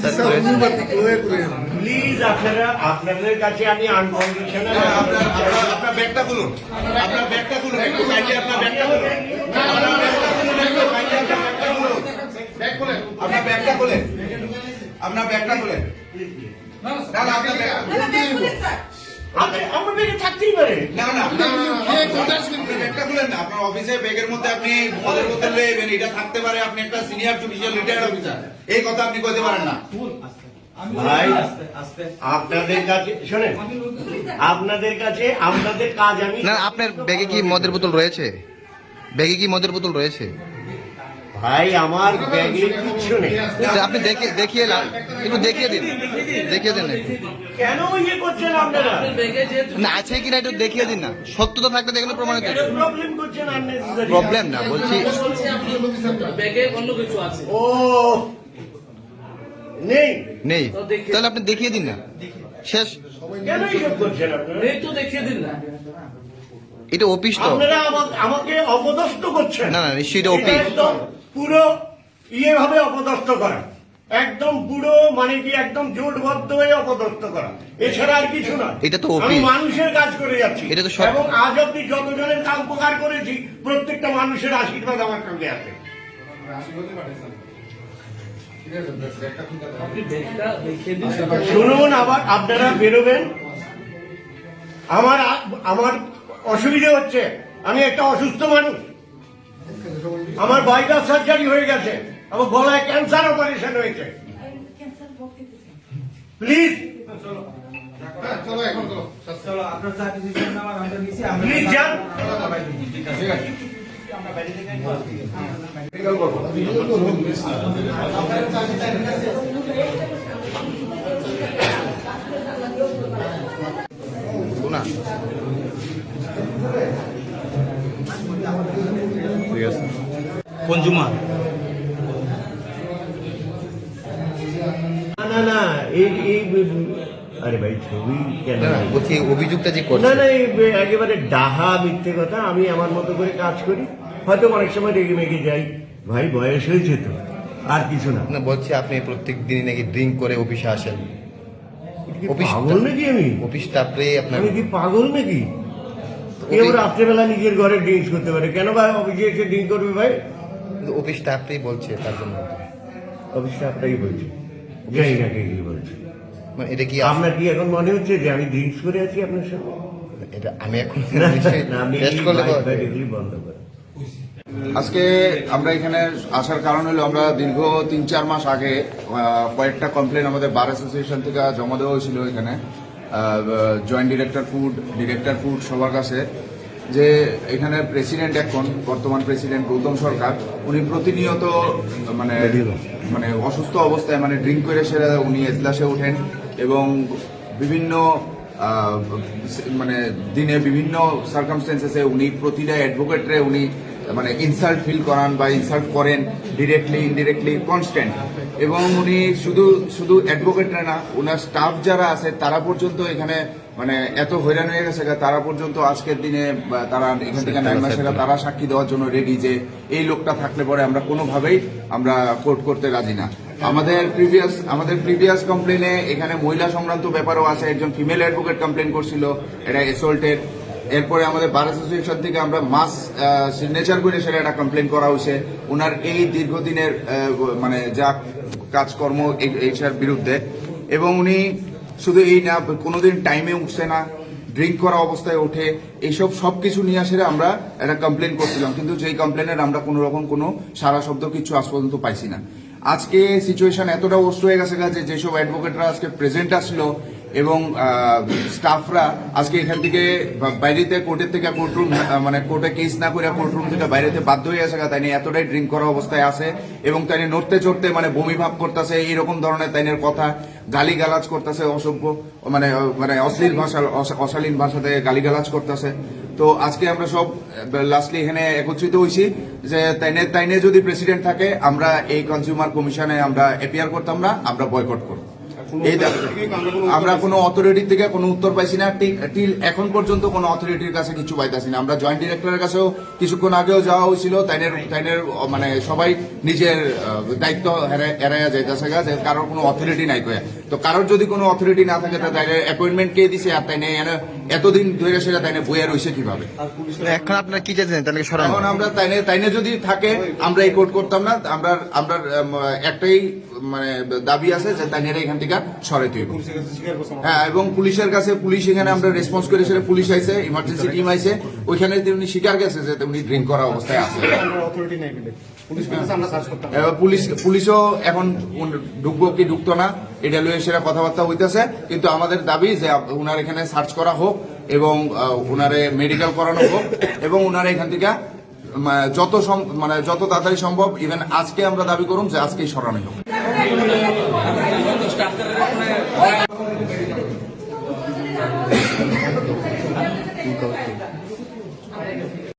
অত্যাচার করেছে। প্লিজ আপনারা আপনাদের কাছে আমি আনকন্ডিশনাল আপনার ব্যাগটা খুলুন, আপনার ব্যাগটা খুলুন, একটু সাইডে আপনার ব্যাগটা খুলুন, আপনার ব্যাগটা খুলুন, একটু সাইডে আপনার ব্যাগটা খুলুন, ব্যাগ খুলেন, আপনার ব্যাগটা খুলেন, আপনার ব্যাগটা খুলেন। না না আপনার আমার বেগে থাকতেই পারে। না না ব্যাগটা খুলেন না, আপনার অফিসে ব্যাগের মধ্যে আপনি মদের বোতল লইবেন, এটা থাকতে পারে, আপনি একটা সিনিয়র জুডিশিয়াল রিটায়ার্ড অফিসার, এই কথা আপনি কইতে পারেন না। ভাই আপনাদের কাছে শোনেন, আপনাদের কাছে আপনাদের কাজ আমি না আপনার ব্যাগে কি মদের বোতল রয়েছে? ব্যাগে কি মদের বোতল রয়েছে? ভাই আমার ব্যাগে কিচ্ছু নেই। তো আপনি দেখিয়ে একটু দেখিয়ে দিন, দেখিয়ে দিন একটু। কেন ইয়ে করছেন আপনারা? না আছে কিনা একটু দেখিয়ে দিন না, সত্যতা থাকলে দেখলে প্রমাণিত। প্রবলেম করছেন আননেসেসারি। প্রবলেম না বলছি, ব্যাগে অন্য কিছু আছে। ও নেই নেই তাহলে আপনি দেখিয়ে দিন না, শেষ। কেন এইসব করছেন আপনারা? এই তো দেখিয়ে দিন না। এটা অফিস তো। আপনারা আমাকে অপদস্থ করছেন। না, না, নিশ্চয়ই এটা অফিস। একদম পুরো ইয়ে ভাবে অপদস্থ করা, একদম পুরো মানে কি একদম জোটবদ্ধ হয়ে অপদস্থ করা, এছাড়া আর কিছু না। এটা তো আমি অফিস। মানুষের কাজ করে যাচ্ছি, এটা তো সব- এবং আজ অব্দি যতজনের কাজ উপকার করেছি প্রত্যেকটা মানুষের আশীর্বাদ আমার সঙ্গে আছে। আপনি ব্যাগটা দেখিয়ে দিন। শুনুন, আবার আপনারা বেরোবেন, আমার আমার অসুবিধা হচ্ছে, আমি একটা অসুস্থ মানুষ, আমার বাইপাস সার্জারি হয়ে গেছে, আমার গলায় ক্যান্সার অপারেশন হয়েছে। প্লিজ প্লিজ যান। না ঠিক আছে। কনজুমার না না এই আরে ভাই ছবি কেন? না, না, বলছি অভিযোগটা যে করছে। না না এই একেবারে ডাহা মিথ্যে কথা। আমি আমার মতো করে কাজ করি, হয়তো অনেক সময় রেগে মেগে যাই, ভাই বয়স হয়েছে তো, আর কিছু না। না বলছি আপনি প্রত্যেক দিনই নাকি ড্রিঙ্ক করে অফিসে আসেন। অফিস পাগল নাকি আমি? অফিস স্টাফরে আপনার আমি কি পাগল নাকি? কেউ রাত্রেবেলা নিজের ঘরে ড্রিঙ্কস করতে পারে, কেন ভাই অফিসে এসে ড্রিঙ্ক করবে ভাই? অফিস স্টাফটাই বলছে তার জন্য। অফিসটা আপনাই বলছি, জানি না কে কি বলছে। মানে এটা কি আপনার কি এখন মনে হচ্ছে যে আমি ড্রিঙ্কস করে আছি আপনার সঙ্গে? এটা আমি এখন না, আমি টেস্ট করলে তো দেখলি বন্ধ করে। আজকে আমরা এখানে আসার কারণ হলো আমরা দীর্ঘ 3-4 মাস আগে কয়েকটা কমপ্লেন আমাদের বার অ্যাসোসিয়েশন থেকে জমা দেওয়া হয়েছিল এখানে জয়েন্ট ডিরেক্টর ফুড সবার কাছে, যে এখানে প্রেসিডেন্ট এখন বর্তমান প্রেসিডেন্ট গৌতম সরকার, উনি প্রতিনিয়ত মানে মানে অসুস্থ অবস্থায় মানে ড্রিঙ্ক করে সেরা উনি এজলাসে ওঠেন এবং বিভিন্ন মানে দিনে বিভিন্ন সার্কামস্টেন্সেসে উনি প্রতিটা অ্যাডভোকেটরে উনি মানে ইনসাল্ট ফিল করান বা ইনসাল্ট করেন ডিরেক্টলি ইনডিরেক্টলি কনস্ট্যান্ট। এবং উনি শুধু অ্যাডভোকেটরা না, ওনার স্টাফ যারা আছে তারা পর্যন্ত এখানে মানে এত হয়রান হয়ে গেছে, তারা পর্যন্ত আজকের দিনে তারা এখান থেকে 9 মাসেরা তারা সাক্ষী দেওয়ার জন্য রেডি যে এই লোকটা থাকলে পরে আমরা কোনোভাবেই আমরা কোর্ট করতে রাজি না। আমাদের প্রিভিয়াস কমপ্লেনে এখানে মহিলা সংক্রান্ত ব্যাপারও আছে, একজন ফিমেল অ্যাডভোকেট কমপ্লেন করছিল এটা অ্যাসল্টের। এরপরে আমাদের বার অ্যাসোসিয়েশন থেকে আমরা মাস সিগনেচার করে সেটা একটা কমপ্লেন করা হয়েছে ওনার এই দীর্ঘদিনের মানে যা কাজকর্ম এইটার বিরুদ্ধে। এবং উনি শুধু এই না, কোনোদিন টাইমে উঠছে না, ড্রিঙ্ক করা অবস্থায় ওঠে, এইসব সবকিছু নিয়ে আসে আমরা একটা কমপ্লেন করছিলাম, কিন্তু যেই কমপ্লেনের আমরা কোনো রকম কোনো সারা শব্দ কিছু আজ পর্যন্ত পাইছি না। আজকে সিচুয়েশন এতটা ওস্ট হয়ে গেছে যে যেসব অ্যাডভোকেটরা আজকে প্রেজেন্ট আসলো এবং স্টাফরা আজকে এখান থেকে বাইরেতে কোর্টের থেকে কোর্টরুম মানে কোর্টে কেস না করে কোর্টরুম থেকে বাইরেতে বাধ্য হয়ে আসে, তাই নিয়ে এতটাই ড্রিঙ্ক করা অবস্থায় আছে এবং তাই নিয়ে নড়তে চড়তে মানে বমি ভাব করতেছে, এইরকম ধরনের তাইনের কথা গালিগালাজ করতেছে, অসভ্য মানে মানে অশ্লীল ভাষা অশালীন ভাষাতে গালিগালাজ করতেছে। তো আজকে আমরা সব লাস্টলি এখানে একত্রিত হয়েছি যে তাইনে যদি প্রেসিডেন্ট থাকে আমরা এই কনজিউমার কমিশনে আমরা অ্যাপিয়ার করতাম না, আমরা বয়কট করব। এই আমরা কোনো অথরিটি থেকে কোনো উত্তর পাইছি না, টিল এখন পর্যন্ত কোনো অথরিটির কাছে কিছু পাইতাছি না। আমরা জয়েন্ট ডিরেক্টরের কাছেও কিছুক্ষণ আগেও যাওয়া হয়েছিল, তাইনের মানে সবাই নিজের দায়িত্ব এড়াইয়া যাইতেছে গা, যে কারোর কোনো অথরিটি নাই কয়া। তো কারোর যদি কোনো অথরিটি না থাকে তাইলে অ্যাপয়েন্টমেন্ট কে দিছে, আর তাইনে এতদিন ধরে সেটা তাইনে বইয়া রয়েছে কিভাবে? এখন আপনারা কি চাইছেন তাদেরকে সরানো? এখন আমরা তাইনে যদি থাকে আমরা এই কোর্ট করতাম না। আমরা একটাই মানে দাবি আছে যে তাইনের এখান থেকে সরাইতে হইব। হ্যাঁ, এবং পুলিশের কাছে, পুলিশ এখানে আমরা রেসপন্স করে, সেটা পুলিশ আইছে, ইমার্জেন্সি টিম আইছে, ওইখানে উনি স্বীকার গেছে যে উনি ড্রিঙ্ক করা অবস্থায় আছে। পুলিশও এখন ঢুকবো কি ঢুকতো না এটা লইয়ে সেটা কথাবার্তা হইতেছে, কিন্তু আমাদের দাবি যে উনার এখানে সার্চ করা হোক এবং উনারে মেডিকেল করানো হোক, এবং উনারে এখান থেকে যত তাড়াতাড়ি সম্ভব, ইভেন আজকে আমরা দাবি করুম যে আজকেই সরানো হোক। স্টাফ